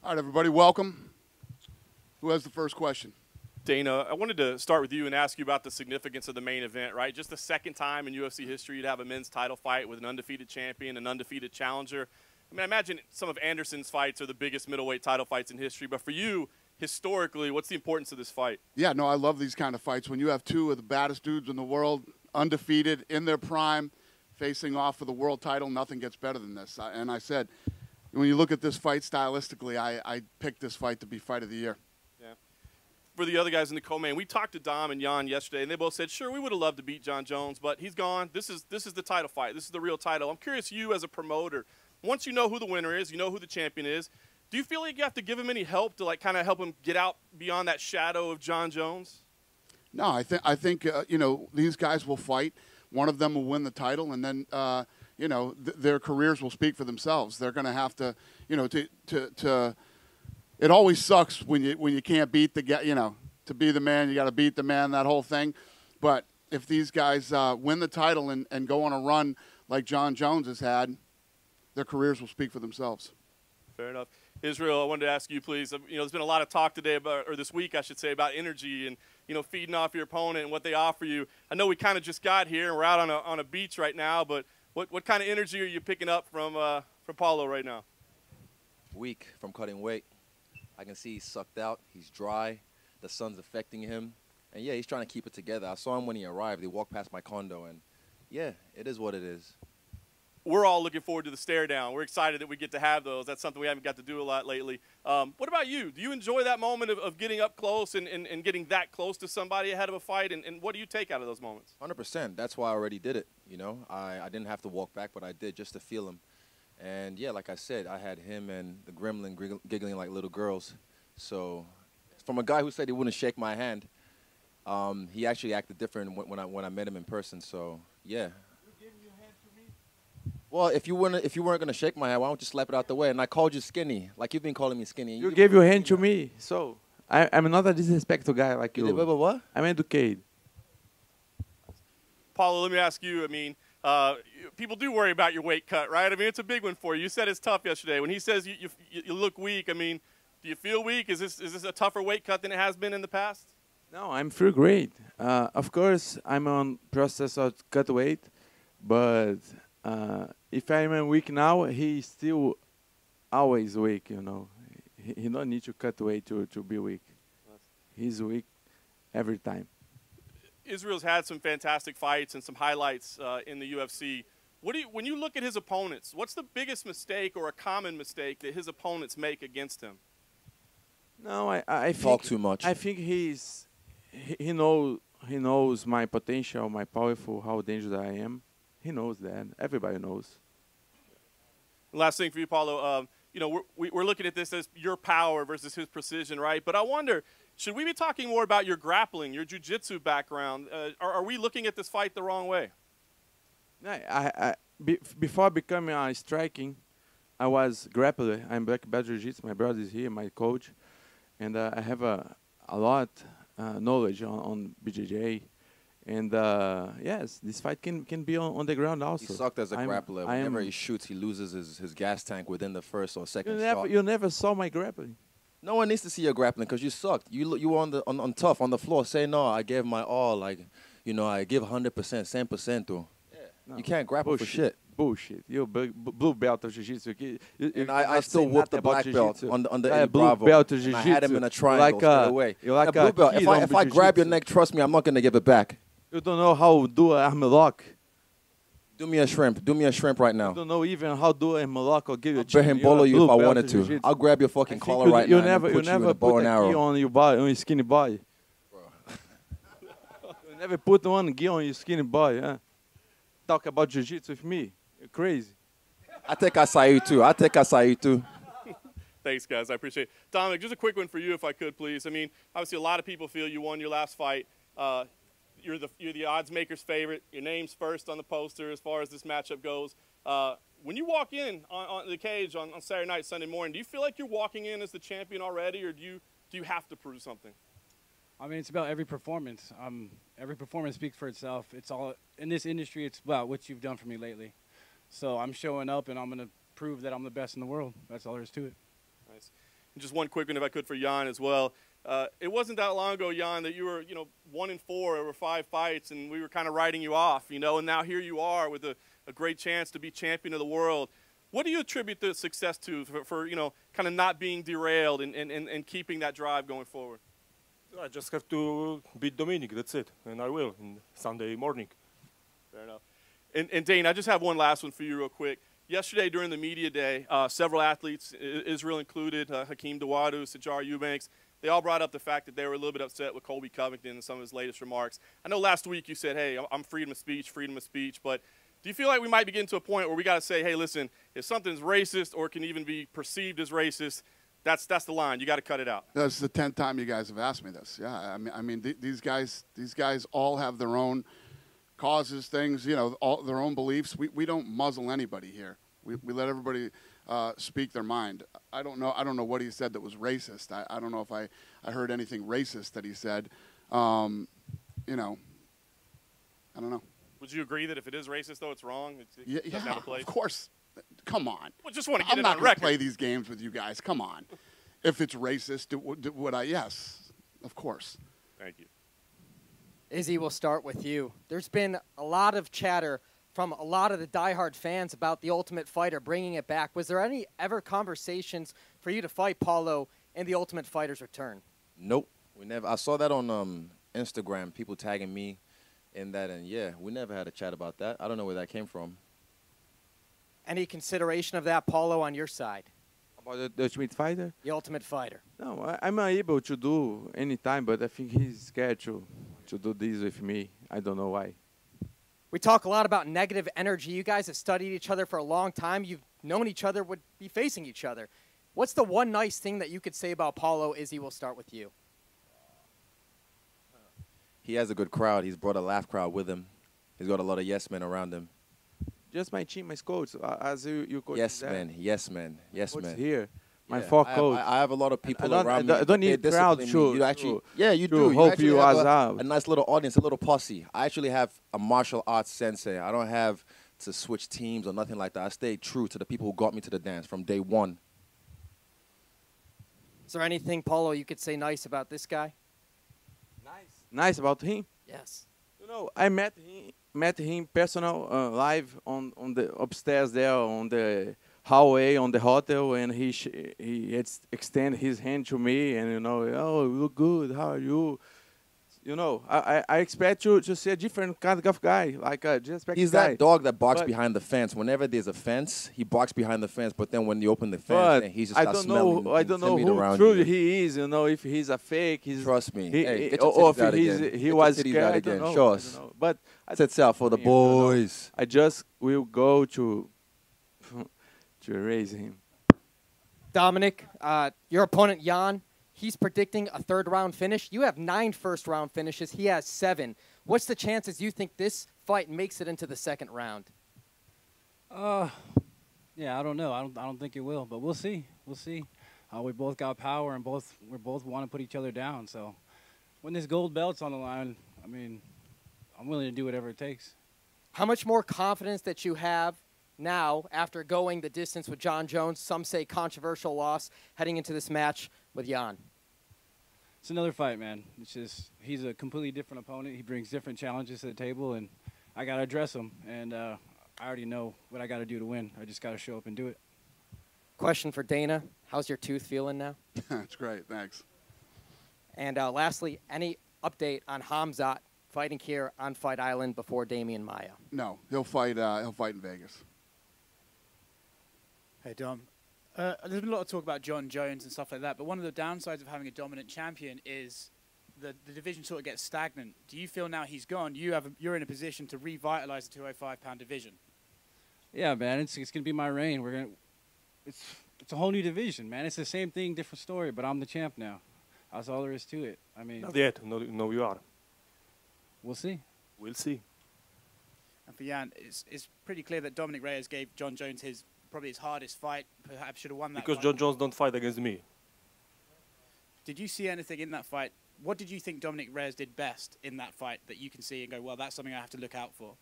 All right, everybody, welcome. Who has the first question? Dana, I wanted to start with you and ask you about the significance of the main event, right? Just the second time in UFC history you'd have a men's title fight with an undefeated champion, an undefeated challenger. I mean, I imagine some of Anderson's fights are the biggest middleweight title fights in history, but for you, historically, what's the importance of this fight? Yeah, no, I love these kind of fights. When you have two of the baddest dudes in the world, undefeated, in their prime, facing off for the world title, nothing gets better than this. And I said, when you look at this fight stylistically, I picked this fight to be fight of the year. Yeah. For the other guys in the co-main, we talked to Dom and Jan yesterday, and they both said, sure, we would have loved to beat John Jones, but he's gone. This is the title fight. This is the real title. I'm curious, you as a promoter, once you know who the winner is, you know who the champion is, do you feel like you have to give him any help to, like, kind of help him get out beyond that shadow of John Jones? No, I think you know, these guys will fight. One of them will win the title, and then you know, their careers will speak for themselves. They're going to have to, you know, to. It always sucks when you can't beat the guy. You know, to be the man, you got to beat the man. That whole thing. But if these guys win the title and go on a run like John Jones has had, their careers will speak for themselves. Fair enough. Israel, I wanted to ask you, please. You know, there's been a lot of talk today about, or this week, I should say, about energy and, you know, feeding off your opponent and what they offer you. I know we kind of just got here and we're out on a beach right now, but what kind of energy are you picking up from Paulo right now? Weak from cutting weight. I can see he's sucked out. He's dry. The sun's affecting him. And, yeah, he's trying to keep it together. I saw him when he arrived. He walked past my condo, and, yeah, it is what it is. We're all looking forward to the stare down. We're excited that we get to have those. That's something we haven't got to do a lot lately. What about you? Do you enjoy that moment of getting up close and getting that close to somebody ahead of a fight? And what do you take out of those moments? 100%. That's why I already did it, you know. I didn't have to walk back, but I did just to feel him. And, yeah, like I said, I had him and the gremlin giggling like little girls. So from a guy who said he wouldn't shake my hand, he actually acted different when I met him in person. So, yeah. Well, if you weren't gonna shake my hand, why don't you slap it out the way? And I called you skinny, like you've been calling me skinny. You gave your hand to me, so I'm not a disrespectful guy like you. What? I'm educated. Paulo, let me ask you. I mean, people do worry about your weight cut, right? I mean, it's a big one for you. You said it's tough yesterday. When he says you look weak, I mean, do you feel weak? Is this a tougher weight cut than it has been in the past? No, I'm feel great. Of course, I'm on process of cut weight, but. If I'm weak now, he's still always weak, you know. He don't need to cut weight to be weak. He's weak every time. Israel's had some fantastic fights and some highlights in the UFC. When you look at his opponents, what's the biggest mistake or a common mistake that his opponents make against him? No, I think talk too much. I think he knows my potential, my powerful, how dangerous I am. He knows that. Everybody knows. Last thing for you, Paulo. You know, we're looking at this as your power versus his precision, right? But I wonder, should we be talking more about your grappling, your jiu-jitsu background? Are we looking at this fight the wrong way? Before becoming striking, I was grappler. I'm black belt jiu-jitsu. My brother is here, my coach. And I have a lot knowledge on BJJ. And, yes, this fight can be on the ground also. He sucked as a grappler. Whenever he shoots, he loses his gas tank within the first or second shot. You never saw my grappling. No one needs to see your grappling because you sucked. You were on tough, on the floor. Say, no, I gave my all. Like, you know, I give 100%, 100%. Yeah. No. You can't grapple for shit. Bullshit. You're blue belt of jiu-jitsu. And I still whooped the black belt on the blue belt of jiu-jitsu. I had him in a triangle like straight away. You're like blue belt. If I grab your neck, trust me, I'm not going to give it back. You don't know how to do an arm lock. Do me a shrimp. Do me a shrimp right now. You don't know even how to do an arm lock or give you a chin. I'll bolo you if I wanted to. I'll grab your fucking collar right now and put you in a bow and arrow. You never put a gi on your body, on your skinny body. You never put one gi on your skinny body. Huh? Talk about jiu-jitsu with me. You're crazy. I take acai too. Thanks, guys. I appreciate it. Dominic, just a quick one for you, if I could, please. I mean, obviously, a lot of people feel you won your last fight. You're the odds maker's favorite. Your name's first on the poster as far as this matchup goes. When you walk in on the cage on Saturday night, Sunday morning, do you feel like you're walking in as the champion already, or do you have to prove something? I mean, it's about every performance. Every performance speaks for itself. It's all in this industry. It's about what you've done for me lately. So I'm showing up, and I'm going to prove that I'm the best in the world. That's all there is to it. Nice. And just one quick one, if I could, for Jan as well. It wasn't that long ago, Jan, that you were, 1-4 over 5 fights, and we were kind of writing you off, and now here you are with a great chance to be champion of the world. What do you attribute the success to for kind of not being derailed and keeping that drive going forward? I just have to beat Dominic, that's it, and I will on Sunday morning. Fair enough. And Dane, I just have one last one for you real quick. Yesterday during the media day, several athletes, Israel included, Hakeem Dawodu, Sajar Eubanks, they all brought up the fact that they were a little bit upset with Colby Covington and some of his latest remarks. I know last week you said, hey, I'm freedom of speech, but do you feel like we might be getting to a point where we got to say, hey, listen, if something's racist or can even be perceived as racist, that's the line. You got to cut it out. That's the 10th time you guys have asked me this. Yeah, I mean, these guys all have their own causes, things, all their own beliefs. We don't muzzle anybody here. We let everybody speak their mind. I don't know what he said that was racist. I don't know if I heard anything racist that he said. I don't know. Would you agree that if it is racist, though, it's wrong? It doesn't have a place? Of course. Come on. Well, just want to get I'm it not on going record. to play these games with you guys. Come on. If it's racist, would I? Yes, of course. Thank you. Izzy, we'll start with you. There's been a lot of chatter from a lot of the diehard fans about the Ultimate Fighter bringing it back. Was there any ever conversations for you to fight Paulo in the Ultimate Fighter's return? Nope, we never. I saw that on Instagram, people tagging me in that, and yeah, we never had a chat about that. I don't know where that came from. Any consideration of that, Paulo, on your side? About the Ultimate Fighter? The Ultimate Fighter. No, I'm able to do anytime, but I think he's scared to do this with me. I don't know why. We talk a lot about negative energy. You guys have studied each other for a long time. You've known each other, would be facing each other. What's the one nice thing that you could say about Paulo? Izzy, we'll start with you. He has a good crowd. He's brought a laugh crowd with him. He's got a lot of yes men around him. Just my team, my coach, as you coach. Yes man, yes man, yes coach man. Here, my Yeah, four coach. I have a lot of people around me. I don't need crowd You actually, yeah, you to do. You hope actually you have as a nice little audience, a little posse. I actually have a martial arts sensei. I don't have to switch teams or nothing like that. I stay true to the people who got me to the dance from day one. Is there anything, Paulo, you could say nice about this guy? Nice about him. Yes. I met him personal live on the upstairs there on the hallway on the hotel, and he extended his hand to me, and oh, you look good. How are you? I expect you to see a different kind of guy, like just expect He's guy. that dog that barks behind the fence. Whenever there's a fence, he barks behind the fence. But then when you open the fence, But then he's just I don't know who truly he is. If he's a fake. Trust me. Hey, get your or if titties out again. he was scared. Out I again. don't know. Show us. But Sets out for the boys. I just will go to erase him. Dominic, your opponent, Jan, he's predicting a third-round finish. You have 9 first-round finishes. He has 7. What's the chances you think this fight makes it into the second round? Yeah, I don't know. I don't think it will, but we'll see. We'll see. We both got power, and we both want to put each other down. So when this gold belt's on the line, I mean, I'm willing to do whatever it takes. How much more confidence that you have now after going the distance with John Jones, some say controversial loss, heading into this match with Jan? It's another fight, man. It's just he's a completely different opponent. He brings different challenges to the table, and I got to address him. And I already know what I got to do to win. I just got to show up and do it. Question for Dana. How's your tooth feeling now? It's great. Thanks. And lastly, any update on Hamzat fighting here on Fight Island before Damian Maia? No, he'll fight in Vegas. Hey, Dom. There's been a lot of talk about John Jones and stuff like that, but one of the downsides of having a dominant champion is the division sort of gets stagnant. Do you feel now he's gone, you're in a position to revitalize the 205-pound division? Yeah, man. It's gonna be my reign. It's a whole new division, man. It's the same thing, different story. But I'm the champ now. That's all there is to it. I mean, Not yet. No, you are. we'll see. We'll see. And for Jan, it's pretty clear that Dominic Reyes gave John Jones probably his hardest fight. Perhaps should have won that Because fight. John Jones don't fight against me. Did you see anything in that fight? What did you think Dominic Reyes did best in that fight that you can see and go, well, that's something I have to look out for?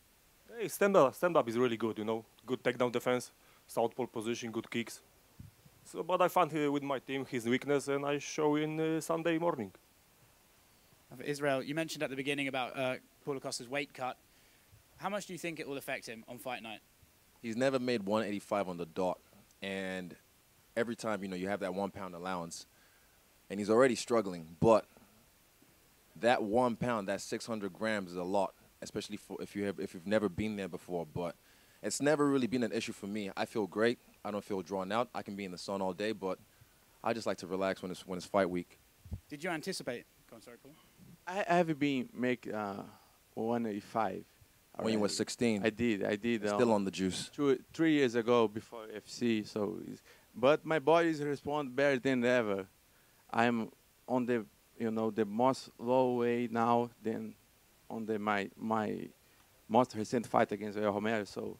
Hey, stand up is really good. Good takedown defense, southpaw position, good kicks. So, but I found with my team his weakness, and I show in Sunday morning. Israel, you mentioned at the beginning about Paulo Costa's weight cut. How much do you think it will affect him on fight night? He's never made 185 on the dot, and every time you have that 1 pound allowance, and he's already struggling. But that 1 pound, that 600 grams, is a lot, especially if you've never been there before. But it's never really been an issue for me. I feel great. I don't feel drawn out. I can be in the sun all day, but I just like to relax when it's fight week. Did you anticipate? Go on, sorry, Paul. I have been make 185. When you were 16. I did. Still on the juice. 3 years ago before UFC. But my body is respond better than ever. I'm on the the most low weight now than on my most recent fight against El Romero. So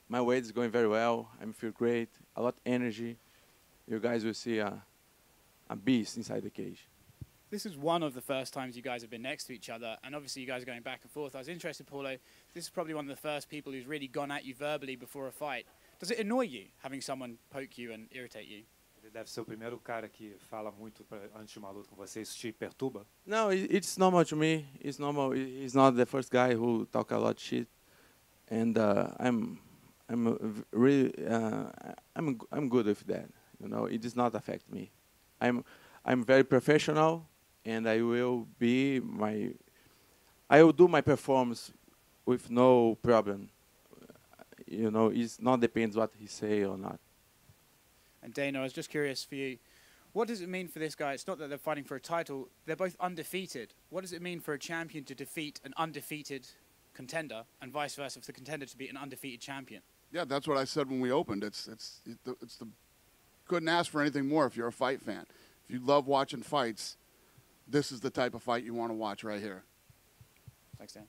my weight is going very well. I feel great. A lot of energy. You guys will see a beast inside the cage. This is one of the first times you guys have been next to each other, and obviously you guys are going back and forth. I was interested, Paulo, this is probably one of the first people who's really gone at you verbally before a fight. Does it annoy you, having someone poke you and irritate you? Ele deve ser o primeiro cara que fala muito antes de uma luta com você. Isso te perturba? No, it's normal to me. It's normal. He's not the first guy who talk a lot of shit, and I'm really I'm good with that. It does not affect me. I'm very professional, and I will do my performance with no problem. It's not depends what he say or not. And Dana, I was just curious for you, what does it mean for this guy? It's not that they're fighting for a title, they're both undefeated. What does it mean for a champion to defeat an undefeated contender, and vice versa for the contender to beat an undefeated champion? Yeah, that's what I said when we opened. Couldn't ask for anything more if you're a fight fan. If you love watching fights, this is the type of fight you want to watch right here. Thanks, Dan.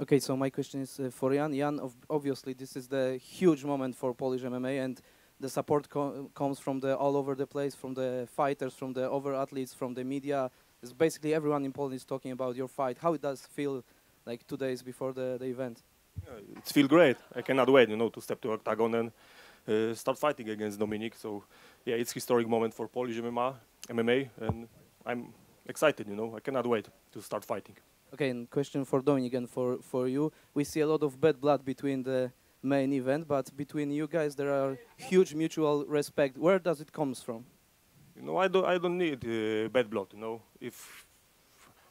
Okay, so my question is for Jan. Jan, obviously this is the huge moment for Polish MMA, and the support comes from all over the place, from the fighters, from the other athletes, from the media. It's basically everyone in Poland is talking about your fight. How it does feel like 2 days before the event? It feels great. I cannot wait, to step to octagon and start fighting against Dominic. So, yeah, it's a historic moment for Polish MMA, and I'm excited, I cannot wait to start fighting. Okay, and question for Dominic and for you. We see a lot of bad blood between the main event, but between you guys there are huge mutual respect. Where does it comes from? I don't need bad blood, If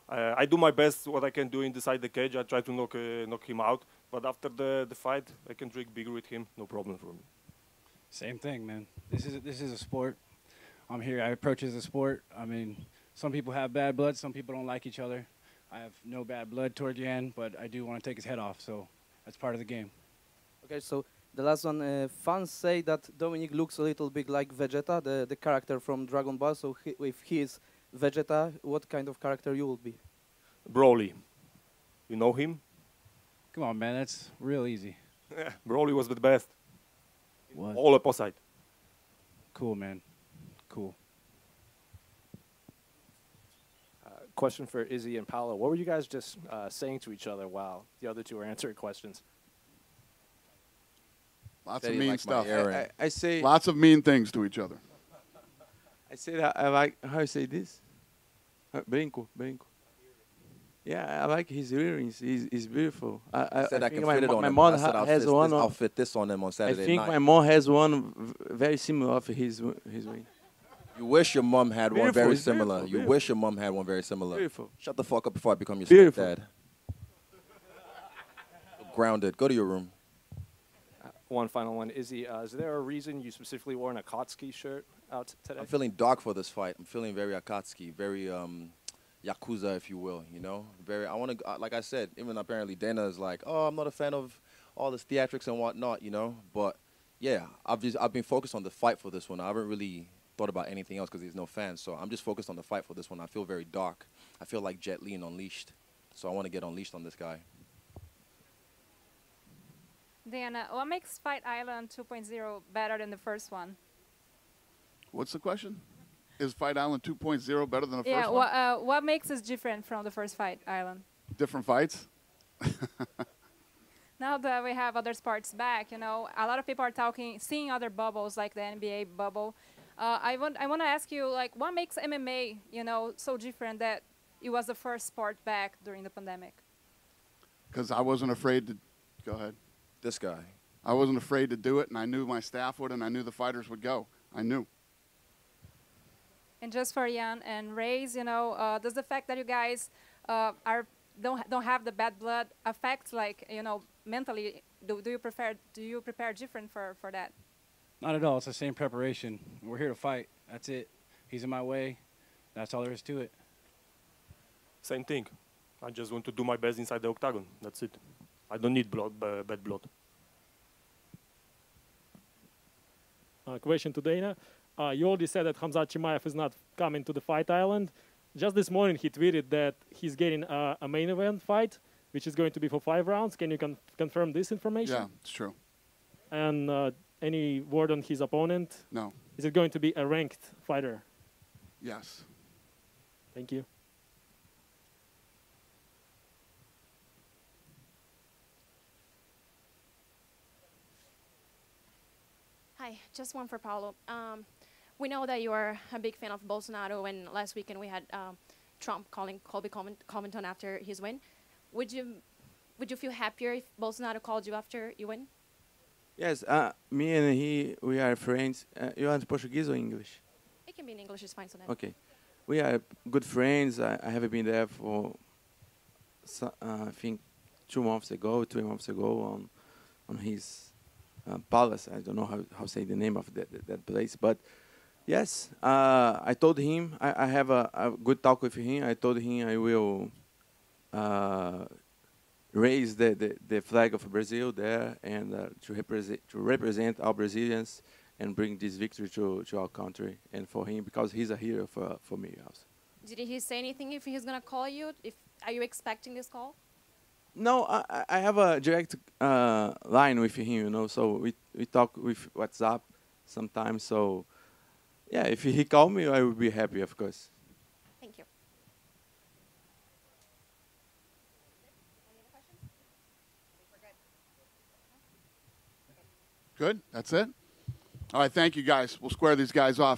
I do my best, what I can do inside the cage, I try to knock him out. But after the fight, I can drink bigger with him, no problem for me. Same thing, man. This is a sport. I'm here. I approach it as a sport. I mean, some people have bad blood. Some people don't like each other. I have no bad blood toward the end, but I do want to take his head off. So that's part of the game. Okay, so the last one. Fans say that Dominic looks a little bit like Vegeta, the character from Dragon Ball. So if he is Vegeta, what kind of character you will be? Broly. You know him? Come on, man. That's real easy. Yeah, Broly was the best. What? All opposite. Cool, man. Cool. Question for Izzy and Paulo. What were you guys just saying to each other while the other two were answering questions? Lots of mean stuff. I say lots of mean things to each other. I say that I like how you say this. Brinco. Yeah, I like his earrings. He's beautiful. I said I can fit it on my him. mom I said has one. I'll fit this on him on Saturday I think night. my mom has one very similar of his ring. You wish your mom had one Beautiful, very it's similar. beautiful, You wish your mom had one very similar. Beautiful. Shut the fuck up before I become your Beautiful. stepdad. Grounded. Go to your room. One final one. Izzy, is there a reason you specifically wore an Akatsuki shirt out today? I'm feeling dark for this fight. I'm feeling very Akatsuki, very Yakuza, if you will, Very, I want to, like I said, even apparently Dana is like, oh, I'm not a fan of all this theatrics and whatnot, But, yeah, I've been focused on the fight for this one. I haven't really thought about anything else because there's no fans. So I'm just focused on the fight for this one. I feel very dark. I feel like Jet Li in Unleashed. So I want to get unleashed on this guy. Dana, what makes Fight Island 2.0 better than the first one? What's the question? Is Fight Island 2.0 better than the yeah, first one? what makes us different from the first Fight Island? Different fights? now that we have other sports back, you know, a lot of people are talking, seeing other bubbles like the NBA bubble. I want to ask you, like, what makes MMA, you know, so different that it was the first sport back during the pandemic? Because I wasn't afraid to. Go ahead. This guy. I wasn't afraid to do it, and I knew my staff would, and I knew the fighters would go. I knew. And just for Jan and Reyes, you know, does the fact that you guys don't have the bad blood affect, like, you know, mentally? Do you prepare different for that? Not at all. It's the same preparation. We're here to fight. That's it. He's in my way. That's all there is to it. Same thing. I just want to do my best inside the octagon. That's it. I don't need bad blood. Question to Dana. You already said that Khamzat Chimaev is not coming to the fight island. Just this morning he tweeted that he's getting a main event fight, which is going to be for 5 rounds. Can you confirm this information? Yeah, it's true. And any word on his opponent? No. Is it going to be a ranked fighter? Yes. Thank you. Hi, just one for Paulo. We know that you are a big fan of Bolsonaro, and last weekend we had Trump calling Colby Covington after his win. Would you feel happier if Bolsonaro called you after you win? Yes, me and he, we are friends. You want Portuguese or English? It can be in English, it's fine. So then. Okay. We are good friends. I have been there for, I think, 3 months ago on his palace. I don't know how to say the name of that place. But, yes, I told him, I have a good talk with him. I told him I will raise the flag of Brazil there and to represent our Brazilians and bring this victory to our country and for him, because he's a hero for me also. Did he say anything if he's going to call you? Are you expecting this call? No, I have a direct line with him, you know, so we talk with WhatsApp sometimes. So, yeah, if he call me, I would be happy, of course. Thank you. Good? That's it? All right, thank you, guys. We'll square these guys off.